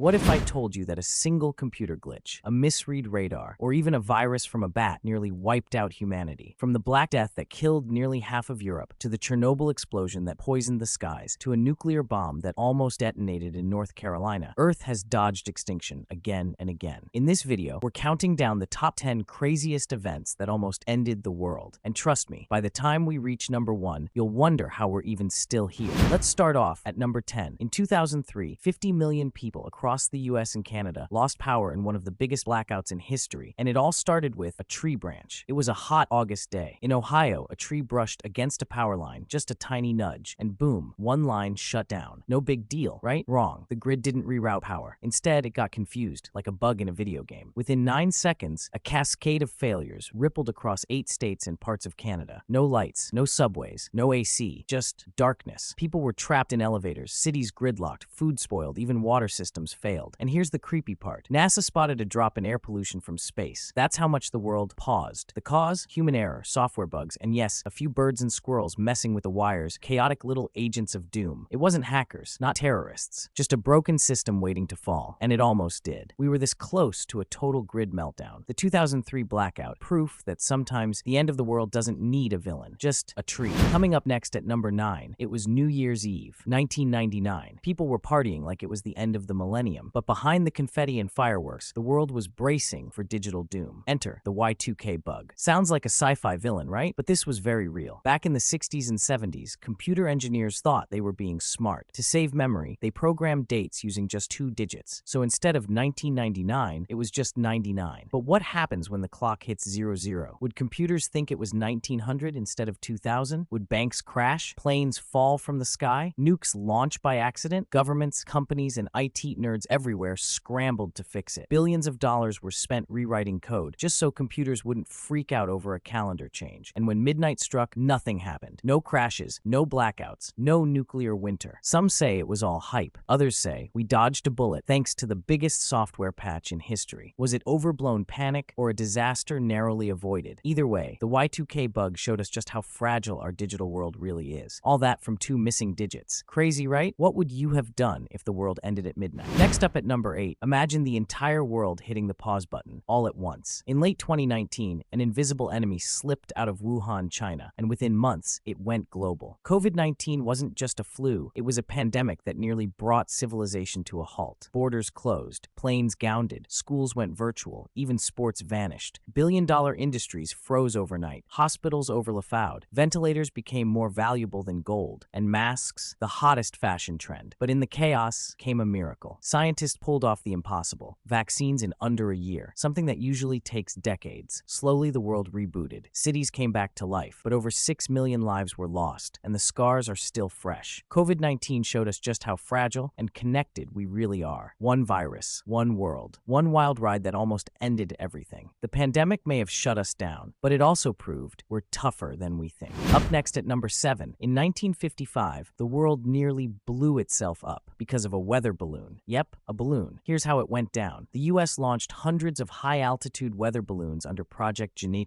What if I told you that a single computer glitch, a misread radar, or even a virus from a bat nearly wiped out humanity? From the Black Death that killed nearly half of Europe, to the Chernobyl explosion that poisoned the skies, to a nuclear bomb that almost detonated in North Carolina, Earth has dodged extinction again and again. In this video, we're counting down the top 10 craziest events that almost ended the world. And trust me, by the time we reach number 1, you'll wonder how we're even still here. Let's start off at number 10. In 2003, 50 million people across the US and Canada lost power in one of the biggest blackouts in history, and it all started with a tree branch. It was a hot August day. In Ohio, a tree brushed against a power line, just a tiny nudge, and boom, one line shut down. No big deal, right? Wrong. The grid didn't reroute power. Instead, it got confused, like a bug in a video game. Within 9 seconds, a cascade of failures rippled across 8 states and parts of Canada. No lights, no subways, no AC, just darkness. People were trapped in elevators, cities gridlocked, food spoiled, even water systems failed. And here's the creepy part. NASA spotted a drop in air pollution from space. That's how much the world paused. The cause? Human error, software bugs, and yes, a few birds and squirrels messing with the wires, chaotic little agents of doom. It wasn't hackers, not terrorists, just a broken system waiting to fall. And it almost did. We were this close to a total grid meltdown. The 2003 blackout, proof that sometimes the end of the world doesn't need a villain, just a tree. Coming up next at number 9, it was New Year's Eve, 1999. People were partying like it was the end of the millennium. But behind the confetti and fireworks, the world was bracing for digital doom. Enter the Y2K bug. Sounds like a sci-fi villain, right? But this was very real. Back in the 60s and 70s, computer engineers thought they were being smart. To save memory, they programmed dates using just 2 digits. So instead of 1999, it was just 99. But what happens when the clock hits 00? Would computers think it was 1900 instead of 2000? Would banks crash? Planes fall from the sky? Nukes launch by accident? Governments, companies, and IT nerds everywhere scrambled to fix it. Billions of dollars were spent rewriting code just so computers wouldn't freak out over a calendar change. And when midnight struck, nothing happened. No crashes, no blackouts, no nuclear winter. Some say it was all hype. Others say we dodged a bullet thanks to the biggest software patch in history. Was it overblown panic or a disaster narrowly avoided? Either way, the Y2K bug showed us just how fragile our digital world really is. All that from 2 missing digits. Crazy, right? What would you have done if the world ended at midnight? Next up at number 8, imagine the entire world hitting the pause button all at once. In late 2019, an invisible enemy slipped out of Wuhan, China, and within months, it went global. COVID-19 wasn't just a flu, it was a pandemic that nearly brought civilization to a halt. Borders closed, planes grounded, schools went virtual, even sports vanished. Billion-dollar industries froze overnight, hospitals overflowed, ventilators became more valuable than gold, and masks, the hottest fashion trend. But in the chaos came a miracle. Scientists pulled off the impossible. Vaccines in under a year, something that usually takes decades. Slowly, the world rebooted. Cities came back to life, but over 6 million lives were lost, and the scars are still fresh. COVID-19 showed us just how fragile and connected we really are. One virus, one world, one wild ride that almost ended everything. The pandemic may have shut us down, but it also proved we're tougher than we think. Up next at number 7, in 1955, the world nearly blew itself up because of a weather balloon. Yep, a balloon. Here's how it went down. The US launched hundreds of high-altitude weather balloons under Project Detonated.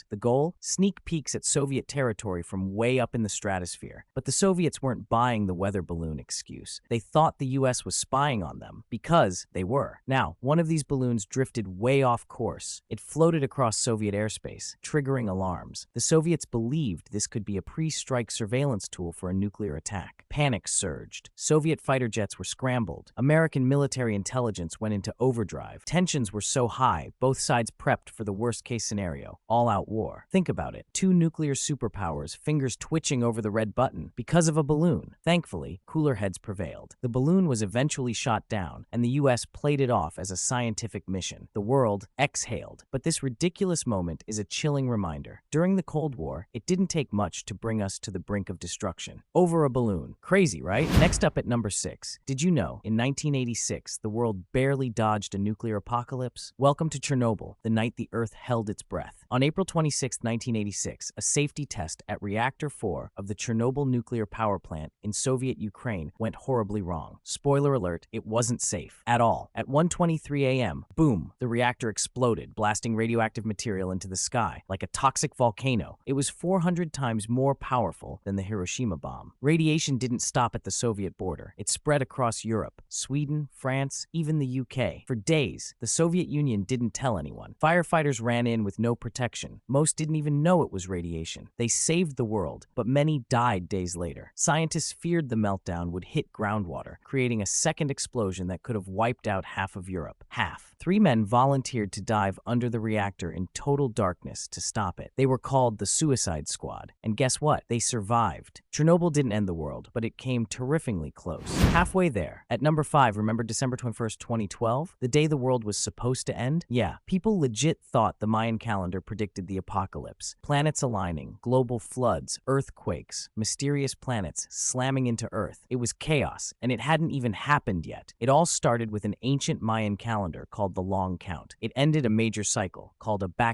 The goal? Sneak peeks at Soviet territory from way up in the stratosphere. But the Soviets weren't buying the weather balloon excuse. They thought the US was spying on them, because they were. Now, one of these balloons drifted way off course. It floated across Soviet airspace, triggering alarms. The Soviets believed this could be a pre-strike surveillance tool for a nuclear attack. Panic surged. Soviet fighter jets were scrambled. American military intelligence went into overdrive. Tensions were so high, both sides prepped for the worst-case scenario, all-out war. Think about it. 2 nuclear superpowers, fingers twitching over the red button, because of a balloon. Thankfully, cooler heads prevailed. The balloon was eventually shot down, and the US played it off as a scientific mission. The world exhaled. But this ridiculous moment is a chilling reminder. During the Cold War, it didn't take much to bring us to the brink of destruction. Over a balloon. Crazy, right? Next up at number 6. Did you know, in 1986, the world barely dodged a nuclear apocalypse? Welcome to Chernobyl, the night the Earth held its breath. On April 26, 1986, a safety test at Reactor 4 of the Chernobyl nuclear power plant in Soviet Ukraine went horribly wrong. Spoiler alert, it wasn't safe at all. At 1:23 a.m., boom, the reactor exploded, blasting radioactive material into the sky like a toxic volcano. It was 400 times more powerful than the Hiroshima bomb. Radiation didn't stop at the Soviet border. It spread across Europe. Sweden, Japan, France, even the UK. For days, the Soviet Union didn't tell anyone. Firefighters ran in with no protection. Most didn't even know it was radiation. They saved the world, but many died days later. Scientists feared the meltdown would hit groundwater, creating a second explosion that could have wiped out half of Europe. Half. 3 men volunteered to dive under the reactor in total darkness to stop it. They were called the Suicide Squad. And guess what? They survived. Chernobyl didn't end the world, but it came terrifyingly close. Halfway there. At number 5, remember December 21st, 2012? The day the world was supposed to end? Yeah, people legit thought the Mayan calendar predicted the apocalypse. Planets aligning, global floods, earthquakes, mysterious planets slamming into Earth. It was chaos, and it hadn't even happened yet. It all started with an ancient Mayan calendar called the Long Count. It ended a major cycle, called a Blackout,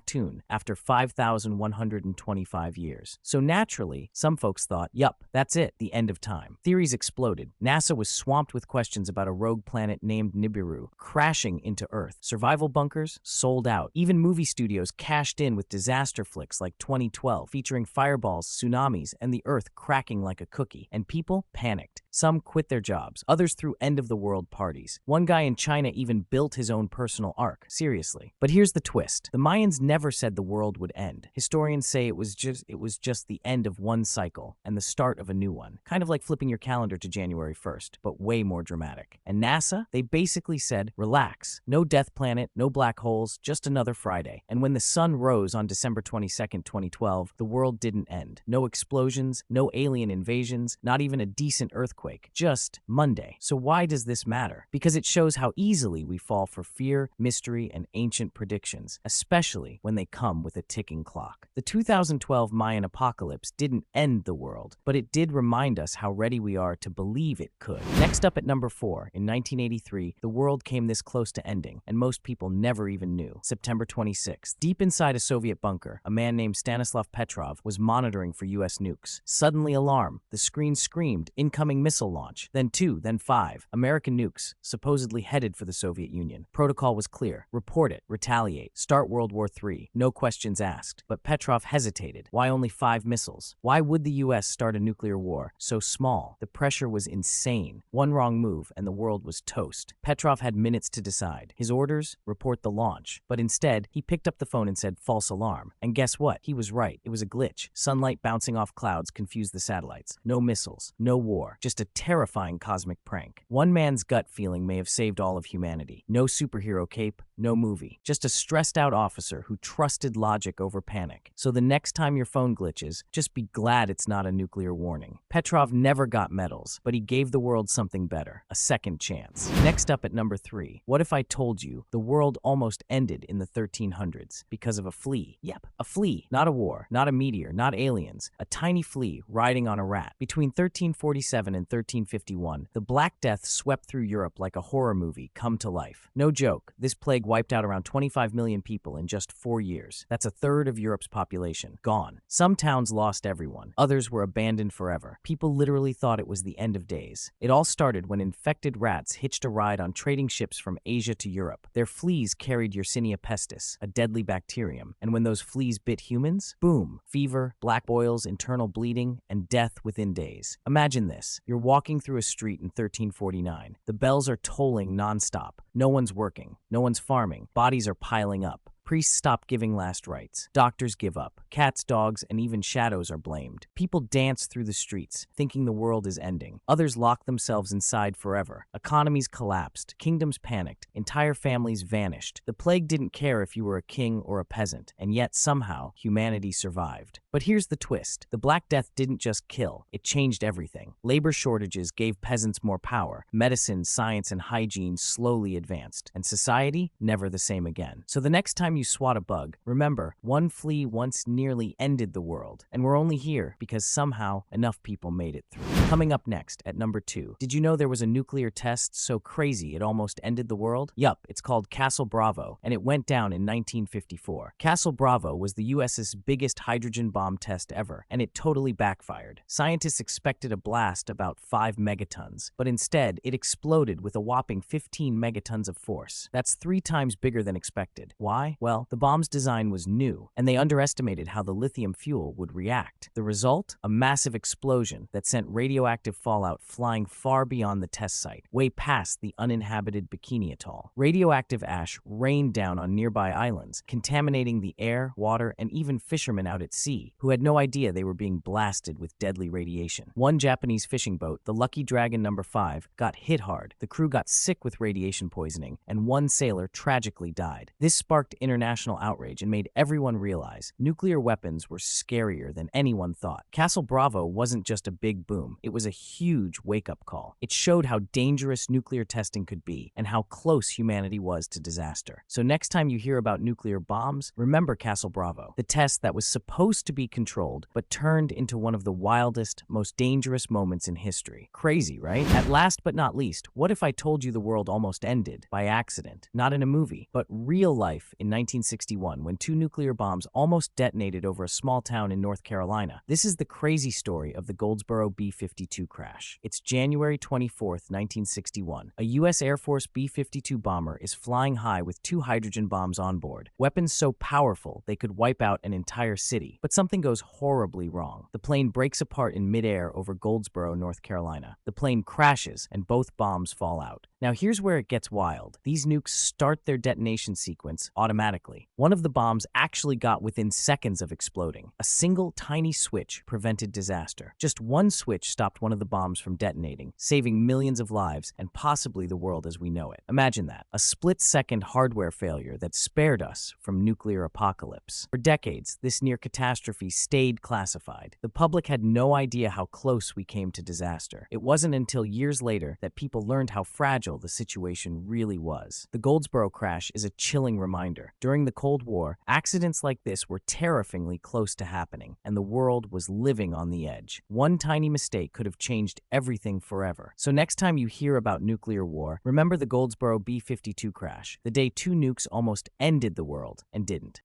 after 5,125 years. So naturally, some folks thought, yup, that's it, the end of time. Theories exploded. NASA was swamped with questions about a rogue planet named Nibiru crashing into Earth. Survival bunkers sold out. Even movie studios cashed in with disaster flicks like 2012, featuring fireballs, tsunamis, and the Earth cracking like a cookie. And people panicked. Some quit their jobs. Others threw end-of-the-world parties. One guy in China even built his own personal ark. Seriously. But here's the twist. The Mayans never said the world would end. Historians say it was just the end of one cycle and the start of a new one. Kind of like flipping your calendar to January 1st, but way more dramatic. And NASA, they basically said, relax. No death planet, no black holes, just another Friday. And when the sun rose on December 22nd, 2012, the world didn't end. No explosions, no alien invasions, not even a decent earthquake. Just Monday. So why does this matter? Because it shows how easily we fall for fear, mystery, and ancient predictions, especially when they come with a ticking clock. The 2012 Mayan apocalypse didn't end the world, but it did remind us how ready we are to believe it could. Next up at number 4, in 1983, the world came this close to ending, and most people never even knew. September 26th. Deep inside a Soviet bunker, a man named Stanislav Petrov was monitoring for U.S. nukes. Suddenly alarm. The screen screamed, incoming missile launch. Then 2, then 5. American nukes, supposedly headed for the Soviet Union. Protocol was clear. Report it. Retaliate. Start World War III. No questions asked. But Petrov hesitated. Why only 5 missiles? Why would the U.S. start a nuclear war so small? The pressure was insane. One wrong move and the world was toast. Petrov had minutes to decide. His orders? Report the launch. But instead, he picked up the phone and said false alarm. And guess what? He was right. It was a glitch. Sunlight bouncing off clouds confused the satellites. No missiles. No war. Just a terrifying cosmic prank. One man's gut feeling may have saved all of humanity. No superhero cape. No movie. Just a stressed out officer who trusted logic over panic. So the next time your phone glitches, just be glad it's not a nuclear warning. Petrov never got medals, but he gave the world something better. A second chance. Next up at number 3. What if I told you the world almost ended in the 1300s because of a flea? Yep, a flea. Not a war, not a meteor, not aliens. A tiny flea riding on a rat. Between 1347 and 1351, the Black Death swept through Europe like a horror movie come to life. No joke, this plague wiped out around 25 million people in just 4 years. That's a third of Europe's population. Gone. Some towns lost everyone. Others were abandoned forever. People literally thought it was the end of days. It all started when infected rats hitched a ride on trading ships from Asia to Europe. Their fleas carried Yersinia pestis, a deadly bacterium. And when those fleas bit humans, boom, fever, black boils, internal bleeding, and death within days. Imagine this. You're walking through a street in 1349. The bells are tolling nonstop. No one's working. No one's farming. Bodies are piling up. Priests stop giving last rites. Doctors give up. Cats, dogs, and even shadows are blamed. People dance through the streets, thinking the world is ending. Others lock themselves inside forever. Economies collapsed. Kingdoms panicked. Entire families vanished. The plague didn't care if you were a king or a peasant, and yet somehow humanity survived. But here's the twist. The Black Death didn't just kill. It changed everything. Labor shortages gave peasants more power. Medicine, science, and hygiene slowly advanced. And society, never the same again. So the next time you swat a bug, remember, one flea once nearly ended the world, and we're only here because somehow enough people made it through. Coming up next at number 2, did you know there was a nuclear test so crazy it almost ended the world? Yup, it's called Castle Bravo, and it went down in 1954. Castle Bravo was the US's biggest hydrogen bomb test ever, and it totally backfired. Scientists expected a blast about 5 megatons, but instead it exploded with a whopping 15 megatons of force. That's 3 times bigger than expected. Why? Well, Well, the bomb's design was new, and they underestimated how the lithium fuel would react. The result? A massive explosion that sent radioactive fallout flying far beyond the test site, way past the uninhabited Bikini Atoll. Radioactive ash rained down on nearby islands, contaminating the air, water, and even fishermen out at sea, who had no idea they were being blasted with deadly radiation. One Japanese fishing boat, the Lucky Dragon No. 5, got hit hard. The crew got sick with radiation poisoning, and one sailor tragically died. This sparked international outrage and made everyone realize nuclear weapons were scarier than anyone thought. Castle Bravo wasn't just a big boom, it was a huge wake-up call. It showed how dangerous nuclear testing could be and how close humanity was to disaster. So next time you hear about nuclear bombs, remember Castle Bravo, the test that was supposed to be controlled but turned into one of the wildest, most dangerous moments in history. Crazy, right? At last but not least, what if I told you the world almost ended by accident? Not in a movie, but real life in 1961 when two nuclear bombs almost detonated over a small town in North Carolina. This is the crazy story of the Goldsboro B-52 crash. It's January 24th, 1961. A U.S. Air Force B-52 bomber is flying high with two hydrogen bombs on board, weapons so powerful they could wipe out an entire city. But something goes horribly wrong. The plane breaks apart in midair over Goldsboro, North Carolina. The plane crashes and both bombs fall out. Now here's where it gets wild. These nukes start their detonation sequence automatically. One of the bombs actually got within seconds of exploding. A single tiny switch prevented disaster. Just one switch stopped one of the bombs from detonating, saving millions of lives and possibly the world as we know it. Imagine that. A split-second hardware failure that spared us from nuclear apocalypse. For decades, this near catastrophe stayed classified. The public had no idea how close we came to disaster. It wasn't until years later that people learned how fragile the situation really was. The Goldsboro crash is a chilling reminder. During the Cold War, accidents like this were terrifyingly close to happening, and the world was living on the edge. One tiny mistake could have changed everything forever. So next time you hear about nuclear war, remember the Goldsboro B-52 crash, the day two nukes almost ended the world and didn't.